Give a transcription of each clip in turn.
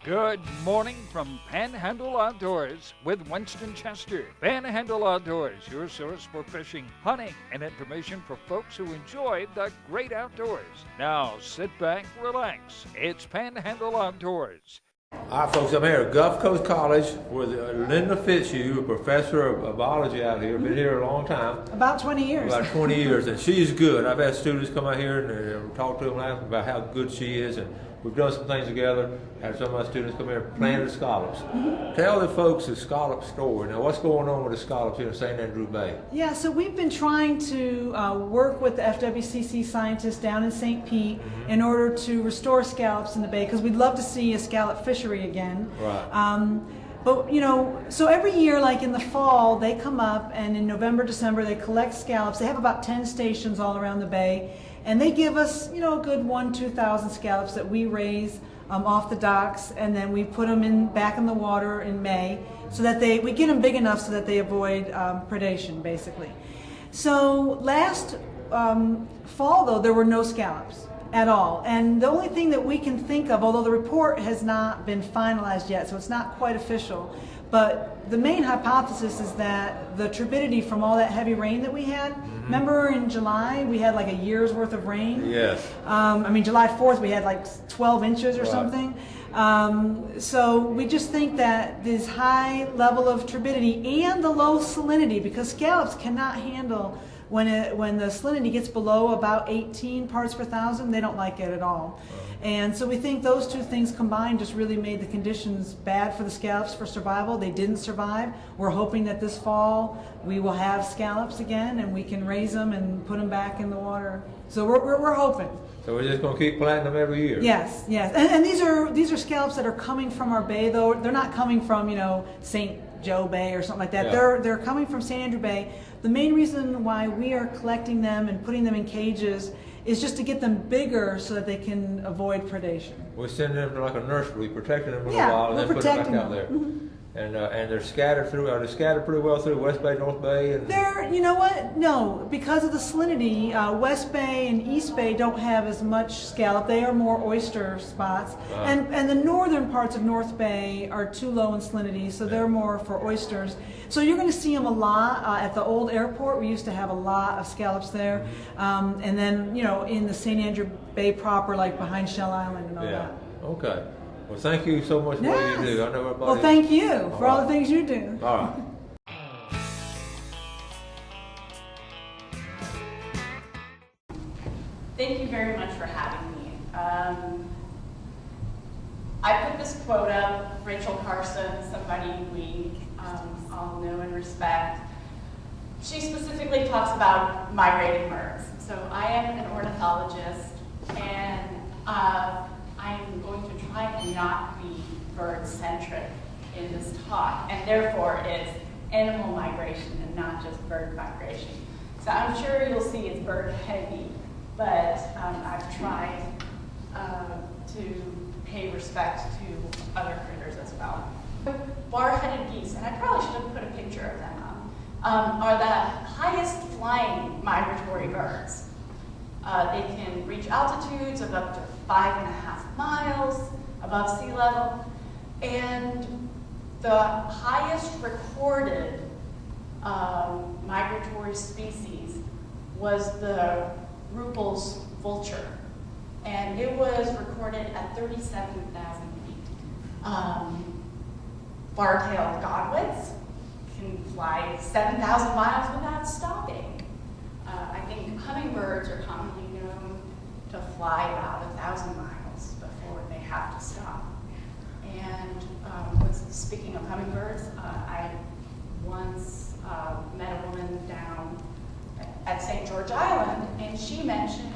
Good morning from Panhandle Outdoors with Winston Chester. Panhandle Outdoors, your source for fishing, hunting, and information for folks who enjoy the great outdoors. Now sit back, relax. It's Panhandle Outdoors. All right, folks, I'm here at Gulf Coast College with Linda Fitzhugh, a professor of biology out here. Been here a long time. About 20 years. About 20 years, and she's good. I've had students come out here and talk to them and ask them about how good she is, and we've done some things together. Had some of my students come here and planted scallops. Tell the folks the scallop story. Now, what's going on with the scallops here in St. Andrew Bay? Yeah, so we've been trying to work with the FWCC scientists down in St. Pete in order to restore scallops in the bay, because we'd love to see a scallop fishery again. Right. But, you know, so every year, like in the fall, they come up, and in November, December, they collect scallops. They have about 10 stations all around the bay, and they give us, you know, a good 1,000-2,000 scallops that we raise off the docks, and then we put them back in the water in May, so that we get them big enough so that they avoid predation, basically. So last fall, though, there were no scallops at all, and the only thing that we can think of, although the report has not been finalized yet, so it's not quite official, but the main hypothesis is that the turbidity from all that heavy rain that we had, remember in July we had like a year's worth of rain? Yes. I mean, July 4th we had like 12 inches or something. So we just think that this high level of turbidity and the low salinity, because scallops cannot handle when the salinity gets below about 18 parts per thousand, they don't like it at all. And so we think those two things combined just really made the conditions bad for the scallops for survival. They didn't survive. We're hoping that this fall we will have scallops again and we can raise them and put them back in the water. So we're hoping. So we're just going to keep planting them every year? Yes, yes. And these are scallops that are coming from our bay, though. They're not coming from, you know, St. Joe Bay or something like that. Yeah. They're coming from St. Andrew Bay. The main reason why we are collecting them and putting them in cages is just to get them bigger so that they can avoid predation. We send them to like a nursery, protecting them for a Yeah, while, and we're then put them back protecting out there. them. And they're scattered through. Are they scattered pretty well through West Bay, North Bay? And You know what? No, because of the salinity, West Bay and East Bay don't have as much scallop. They are more oyster spots. Wow. And the northern parts of North Bay are too low in salinity, so they're more for oysters. So you're going to see them a lot at the old airport. We used to have a lot of scallops there. And then, you know, in the St. Andrew Bay proper, like behind Shell Island and all that. Okay. Well, thank you so much for what you do. I know everybody. Well, thank you for all the things you do. All right. Thank you very much for having me. I put this quote up, Rachel Carson, somebody we all know and respect. She specifically talks about migrating birds. So I am an ornithologist, and I'm going to try and not be bird-centric in this talk, and therefore it's animal migration and not just bird migration. So I'm sure you'll see it's bird-heavy, but I've tried to pay respect to other critters as well. Bar-headed geese, and I probably should have put a picture of them up, are the highest flying migratory birds. They can reach altitudes of up to 5.5 miles above sea level, and the highest recorded migratory species was the Ruppel's vulture, and it was recorded at 37,000 feet. Bar-tailed godwits can fly 7,000 miles without stopping. I think hummingbirds are commonly known to fly about 1,000 miles before they have to stop. And speaking of hummingbirds, I once met a woman down at St. George Island, and she mentioned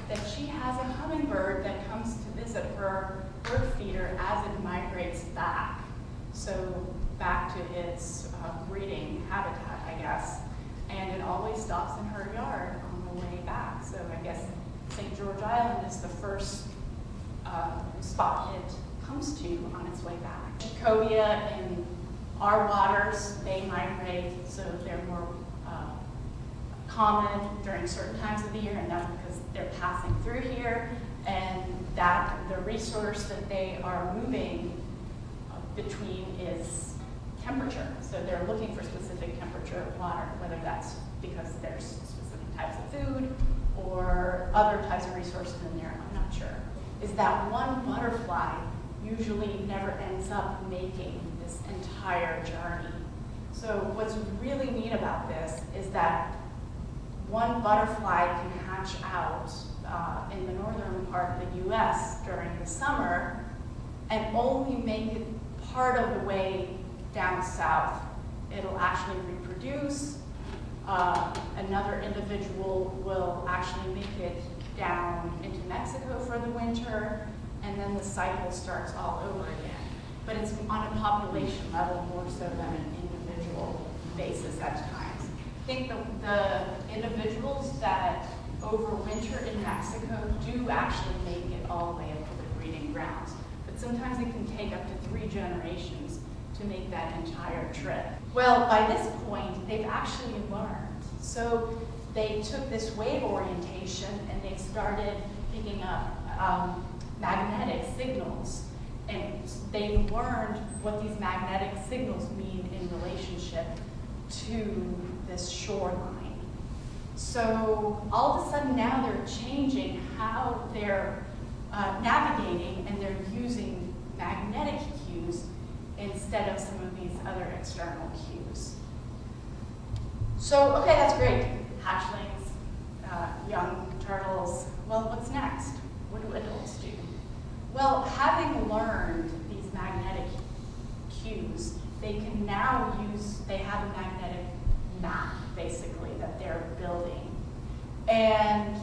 that she has a hummingbird that comes to visit her bird feeder as it migrates back. So back to its breeding habitat, I guess. And it always stops in her yard on the way back. So I guess St. George Island is the first spot it comes to on its way back. Cobia in our waters, they migrate, so they're more common during certain times of the year, and that's because they're passing through here, and that the resource that they are moving temperature. So they're looking for specific temperature of water, whether that's because there's specific types of food or other types of resources in there, I'm not sure. Is that one butterfly usually never ends up making this entire journey. So what's really neat about this is that one butterfly can hatch out in the northern part of the US during the summer and only make it part of the way down south. It'll actually reproduce. Another individual will actually make it down into Mexico for the winter, and then the cycle starts all over again. But it's on a population level more so than an individual basis at times. I think the individuals that overwinter in Mexico do actually make it all the way up to the breeding grounds. But sometimes it can take up to 3 generations to make that entire trip. Well, by this point, they've actually learned. So they took this wave orientation and they started picking up magnetic signals. And they learned what these magnetic signals mean in relationship to this shoreline. So all of a sudden now they're changing how they're navigating, and they're using magnetic cues instead of some of these other external cues. So, okay, that's great. Hatchlings, young turtles. Well, what's next? What do adults do? Well, having learned these magnetic cues, they can now they have a magnetic map, basically, that they're building. And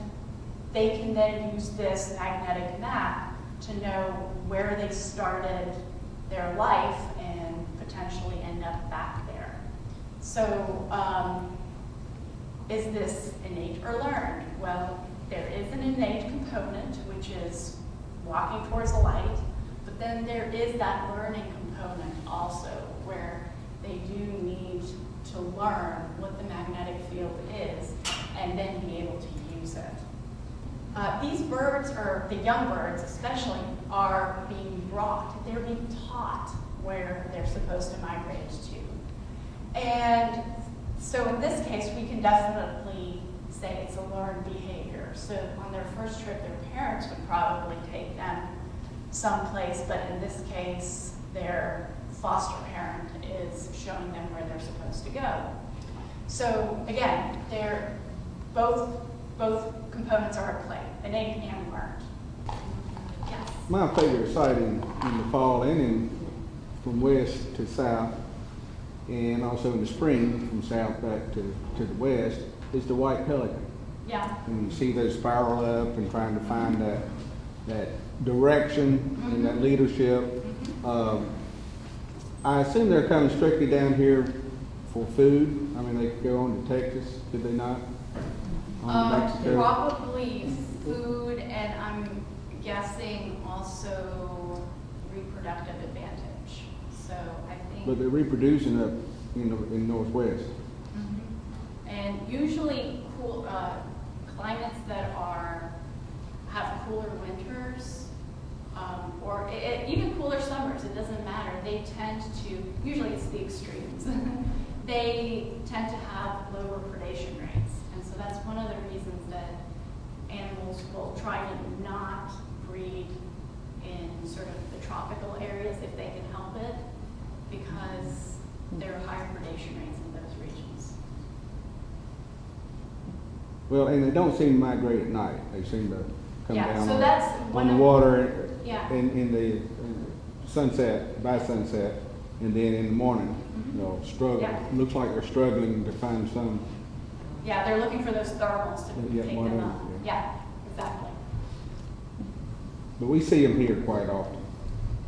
they can then use this magnetic map to know where they started their life and potentially end up back there. So, is this innate or learned? Well, there is an innate component, which is walking towards the light, but then there is that learning component also, where they do need to learn what the magnetic field is and then be able to use it. These birds, or the young birds especially, are being they're being taught where they're supposed to migrate to. And so in this case, we can definitely say it's a learned behavior. So on their first trip, their parents would probably take them someplace, but in this case, their foster parent is showing them where they're supposed to go. So again, they're both components are at play, innate and learned. Yes? My favorite sighting in the fall and from west to south, and also in the spring from south back to the west, is the white pelican. Yeah. And you see those spiral up and trying to find that direction and that leadership. I assume they're coming strictly down here for food. I mean, they could go on to Texas, could they not? On to Mexico? Probably food, and I'm guessing also reproductive advantage. So I think. But they're reproducing up in Northwest. Mm-hmm. And usually cool climates that have cooler winters, or even cooler summers, it doesn't matter. They tend to, usually it's the extremes, they tend to have lower predation rates. And so that's one of the reasons that animals will try to not breed in sort of the tropical areas if they can help it, because there are higher predation rates in those regions. Well, and they don't seem to migrate at night. They seem to come down so that's on the water yeah. in the sunset, by sunset, and then in the morning, struggle. Yeah. Looks like they're struggling to find some. Yeah, they're looking for those thermals to Yeah, take them up. Yeah, exactly. But we see them here quite often.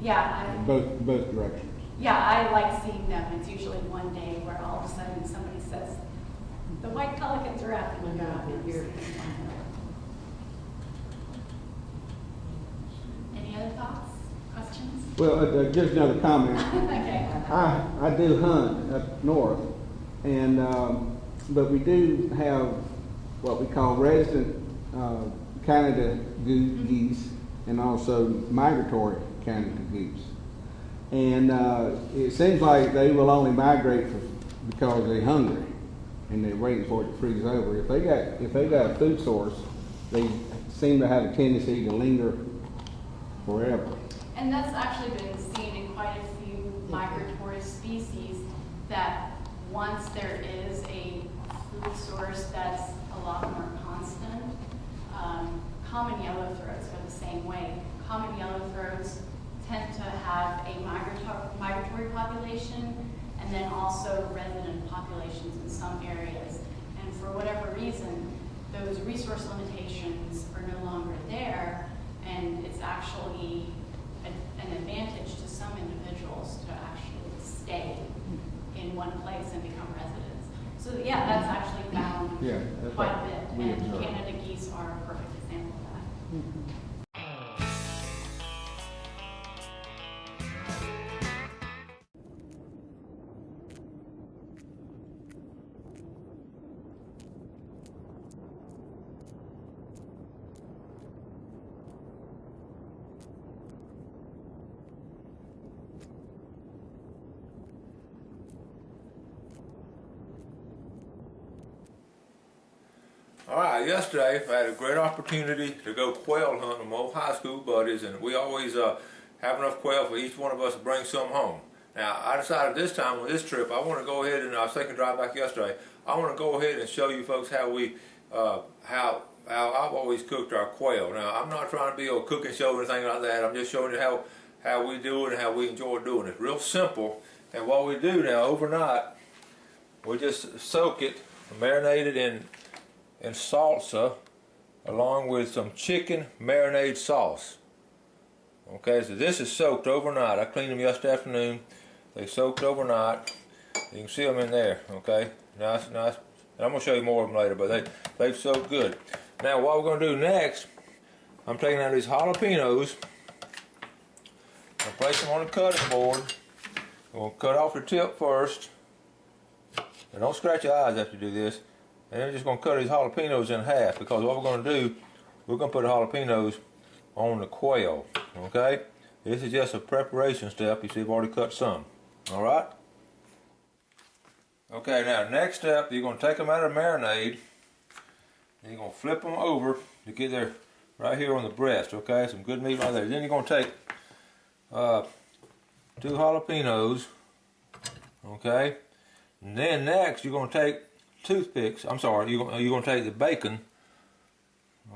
Yeah. Both directions. Yeah, I like seeing them. It's usually one day where all of a sudden somebody says, the white pelicans are out, and we go out and here. Any other thoughts, questions? Well, just another comment. Okay. I do hunt up north, and but we do have what we call resident Canada geese and also migratory Canada geese. And it seems like they will only migrate because they're hungry and they're waiting for it to freeze over. If they got a food source, they seem to have a tendency to linger forever. And that's actually been seen in quite a few migratory species, that once there is a food source that's a lot more constant, common yellowthroats are the same way. Common yellowthroats tend to have a migratory population and then also resident populations in some areas. And for whatever reason, those resource limitations are no longer there, and it's actually an advantage to some individuals to actually stay in one place and become residents. So yeah, that's actually found quite a bit, and Canada geese are a perfect example of that. All right, yesterday I had a great opportunity to go quail hunting with my old high school buddies, and we always have enough quail for each one of us to bring some home. Now, I decided this time on this trip, I want to go ahead, and I was thinking drive back yesterday, I want to go ahead and show you folks how we, how I've always cooked our quail. Now, I'm not trying to be a cooking show or anything like that. I'm just showing you how we do it and how we enjoy doing it. Real simple. And what we do now overnight, we just soak it, marinate it in salsa, along with some chicken marinade sauce. Okay, so this is soaked overnight. I cleaned them yesterday afternoon. They soaked overnight. You can see them in there. Okay, nice. And I'm gonna show you more of them later, but they've soaked good. Now, what we're gonna do next, I'm taking out these jalapenos. I'm gonna place them on the cutting board. I'm gonna cut off the tip first. And don't scratch your eyes after you do this. And then we're just going to cut these jalapenos in half, because what we're going to do, we're going to put the jalapenos on the quail, okay? This is just a preparation step. You see I've already cut some, all right? Okay, now next step, you're going to take them out of the marinade, and you're going to flip them over to get there right here on the breast, okay? Some good meat right there. Then you're going to take 2 jalapenos, okay? And then next, you're going to take toothpicks. I'm sorry, you're going to take the bacon,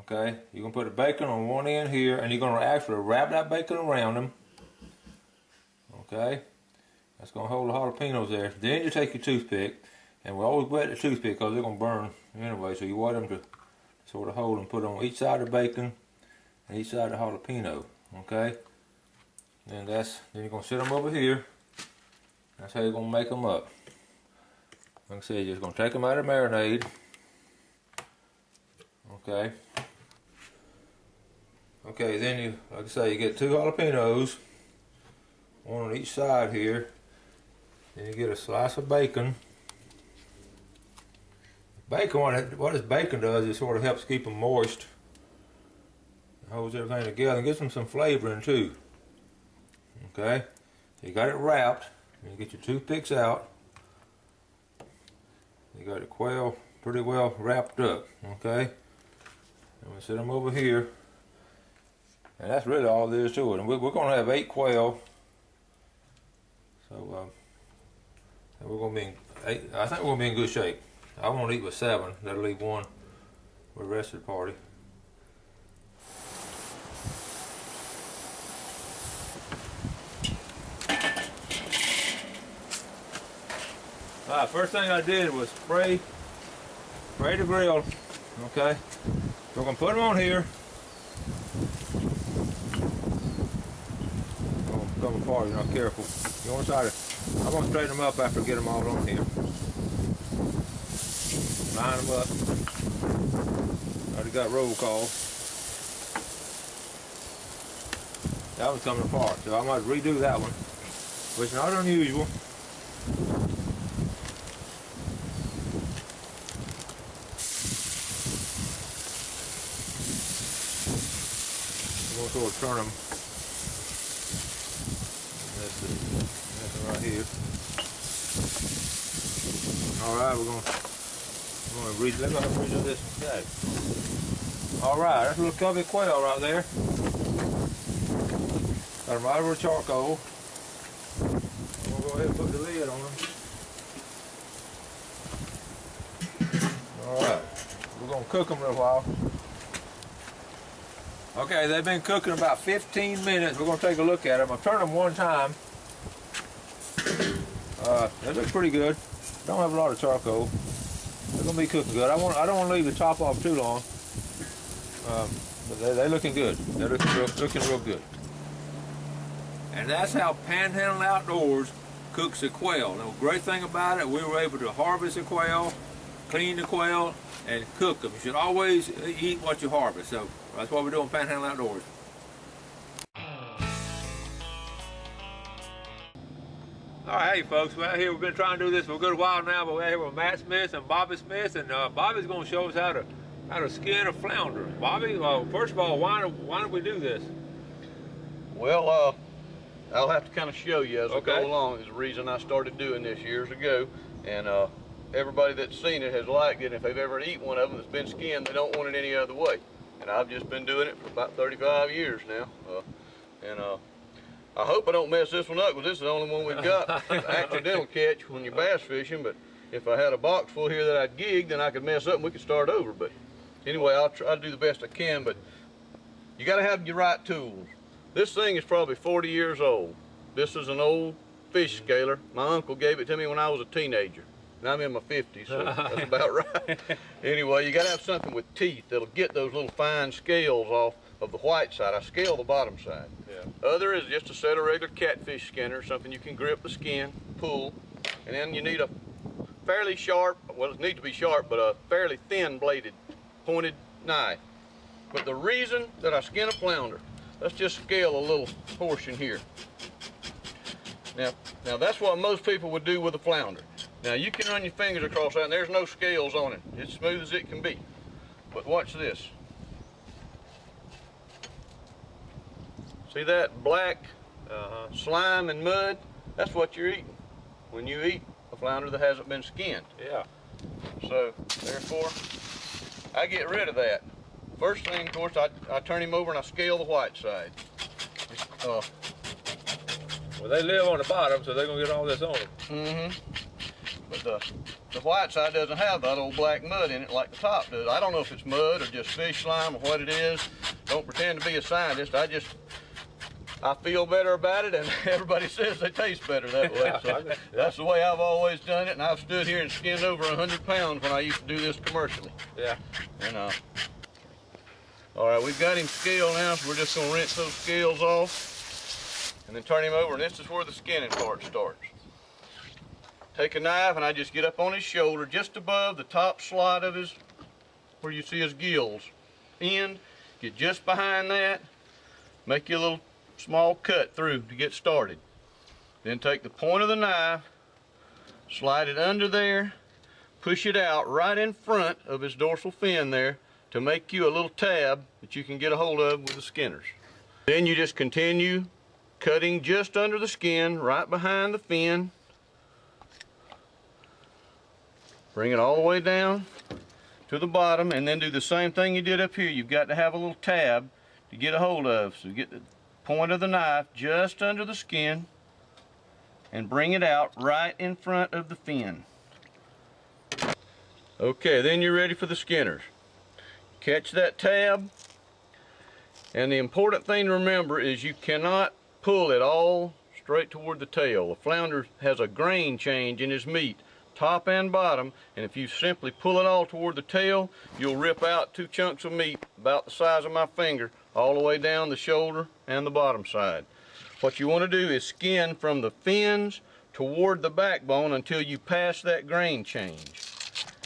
okay? You're going to put the bacon on one end here, and you're going to actually wrap that bacon around them, okay? That's going to hold the jalapenos there. Then you take your toothpick, and we always wet the toothpick because they're going to burn anyway, so you want them to sort of hold and put on each side of the bacon and each side of the jalapeno, okay? And then you're going to sit them over here. That's how you're going to make them up. Like I said, you're just going to take them out of the marinade. Okay. Okay, then you, like I say, you get 2 jalapenos, one on each side here. Then you get a slice of bacon. Bacon, what this bacon does is sort of helps keep them moist. It holds everything together and gives them some flavoring too. Okay, you got it wrapped. You get your toothpicks out. You got the quail pretty well wrapped up, okay? And we set them over here. And that's really all there is to it. And we're going to have 8 quail. So, we're going to be I think we're going to be in good shape. I want to eat with 7. That'll leave 1 for the rest of the party. Alright, first thing I did was spray the grill, okay? So we're going to put them on here. Oh, come apart, you're not careful. You want to try to, I'm going to straighten them up after I get them all on here. Line them up. Already got roll call. That one's coming apart, so I might redo that one, which is not unusual. I'm going to sort of turn them. Let's see. That's right here. All right, we're gonna redo this today. All right, that's a little cubby quail right there. Got them right over the charcoal. I'm gonna go ahead and put the lid on them. All right, we're gonna cook them a little while. Okay, they've been cooking about 15 minutes. We're gonna take a look at them. I've turned them one time. They look pretty good. Don't have a lot of charcoal. They're gonna be cooking good. I don't want to leave the top off too long. But they're looking good. They're looking real good. And that's how Panhandle Outdoors cooks a quail. The great thing about it, we were able to harvest a quail, clean the quail, and cook them. You should always eat what you harvest. So that's what we're doing, Panhandle Outdoors. All right, hey folks, we're out here. We've been trying to do this for a good while now, but we're out here with Matt Smith and Bobby Smith, and Bobby's going to show us how to skin a flounder. Bobby, first of all, why do we do this? Well, I'll have to kind of show you as we Okay. go along. Is the reason I started doing this years ago, and everybody that's seen it has liked it. If they've ever eaten one of them that's been skinned, they don't want it any other way. And I've just been doing it for about 35 years now, I hope I don't mess this one up, because this is the only one we've got. Accidental catch when you're bass fishing, but if I had a box full here that I'd gig, then I could mess up and we could start over. But anyway, I'll try to do the best I can, but you got to have your right tools. This thing is probably 40 years old. This is an old fish scaler. My uncle gave it to me when I was a teenager, and I'm in my 50s, so that's about right. Anyway, you got to have something with teeth that'll get those little fine scales off of the white side. I scale the bottom side. Yeah. Other is just a set of regular catfish skinner, something you can grip the skin, pull, and then you need a fairly sharp, well, it needs to be sharp, but a fairly thin bladed, pointed knife. But the reason that I skin a flounder, let's just scale a little portion here. Now that's what most people would do with a flounder. Now you can run your fingers across that and there's no scales on it. It's smooth as it can be. But watch this. See that black slime and mud? That's what you're eating when you eat a flounder that hasn't been skinned. Yeah. So therefore, I get rid of that. First thing, of course, I turn him over and I scale the white side. Well, they live on the bottom, so they're gonna get all this on them. Mm-hmm. But the white side doesn't have that old black mud in it like the top does. I don't know if it's mud or just fish slime or what it is. Don't pretend to be a scientist. I feel better about it, and everybody says they taste better that way. So that's the way I've always done it, and I've stood here and skinned over 100 pounds when I used to do this commercially. Yeah. And all right, we've got him scaled now, so we're just gonna rinse those scales off and then turn him over, and this is where the skinning part starts. Take a knife, and I just get up on his shoulder, just above the top slot of his, where you see his gills end, get just behind that, make you a little small cut through to get started. Then take the point of the knife, slide it under there, push it out right in front of his dorsal fin there to make you a little tab that you can get a hold of with the skinners. Then you just continue cutting just under the skin, right behind the fin. Bring it all the way down to the bottom, and then do the same thing you did up here. You've got to have a little tab to get a hold of. So get the point of the knife just under the skin and bring it out right in front of the fin. Okay, then you're ready for the skinners. Catch that tab, and the important thing to remember is you cannot pull it all straight toward the tail. The flounder has a grain change in his meat, top and bottom, and if you simply pull it all toward the tail, you'll rip out 2 chunks of meat about the size of my finger all the way down the shoulder and the bottom side. What you want to do is skin from the fins toward the backbone until you pass that grain change.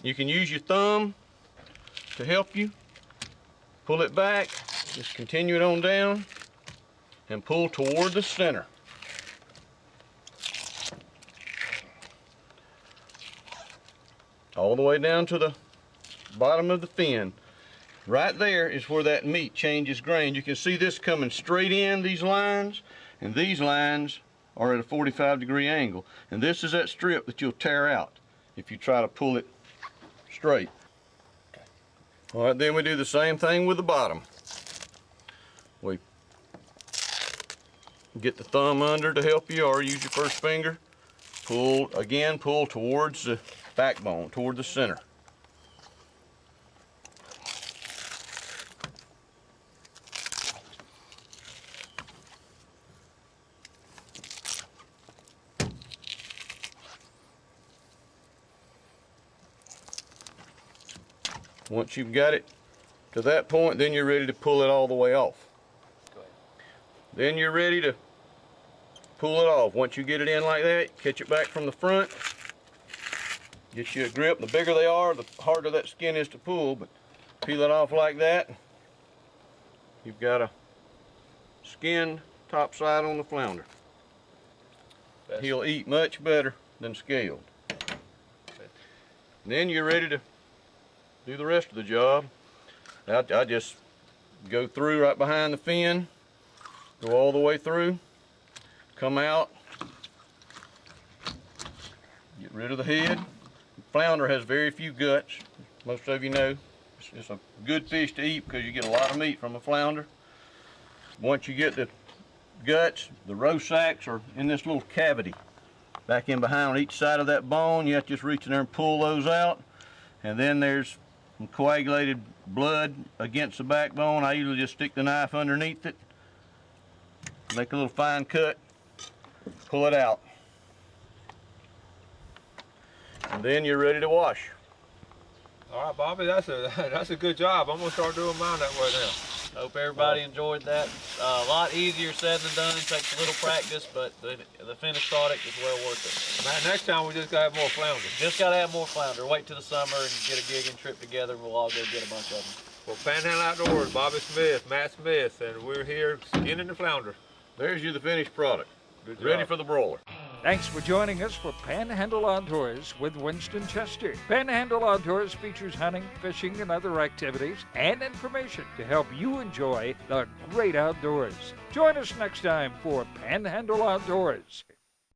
You can use your thumb to help you. Pull it back, just continue it on down, and pull toward the center. All the way down to the bottom of the fin. Right there is where that meat changes grain. You can see this coming straight in, these lines, and these lines are at a 45-degree angle. And this is that strip that you'll tear out if you try to pull it straight. All right, then we do the same thing with the bottom. We get the thumb under to help you, or use your first finger. Pull towards the backbone, toward the center. Once you've got it to that point, then you're ready to pull it all the way off. Then you're ready to pull it off. Once you get it in like that, catch it back from the front. Get you a grip. The bigger they are, the harder that skin is to pull, but peel it off like that. You've got a skinned top side on the flounder. He'll eat much better than scaled. Then you're ready to do the rest of the job. I just go through right behind the fin, go all the way through, come out, get rid of the head. Flounder has very few guts. Most of you know it's a good fish to eat because you get a lot of meat from a flounder. Once you get the guts, the roe sacks are in this little cavity back in behind on each side of that bone. You have to just reach in there and pull those out. And then there's some coagulated blood against the backbone. I usually just stick the knife underneath it, make a little fine cut, pull it out. And then you're ready to wash. All right, Bobby, that's a good job. I'm gonna start doing mine that way now. Hope everybody enjoyed that. A lot easier said than done. It takes a little practice, but the finished product is well worth it. Man, next time we just gotta have more flounder. Just gotta have more flounder. Wait till the summer and get a gigging trip together, and we'll all go get a bunch of them. Well, Panhandle Outdoors, Bobby Smith, Matt Smith, and we're here skinning the flounder. There's you the finished product. Good job. Ready for the broiler. Thanks for joining us for Panhandle Outdoors with Winston Chester. Panhandle Outdoors features hunting, fishing, and other activities and information to help you enjoy the great outdoors. Join us next time for Panhandle Outdoors.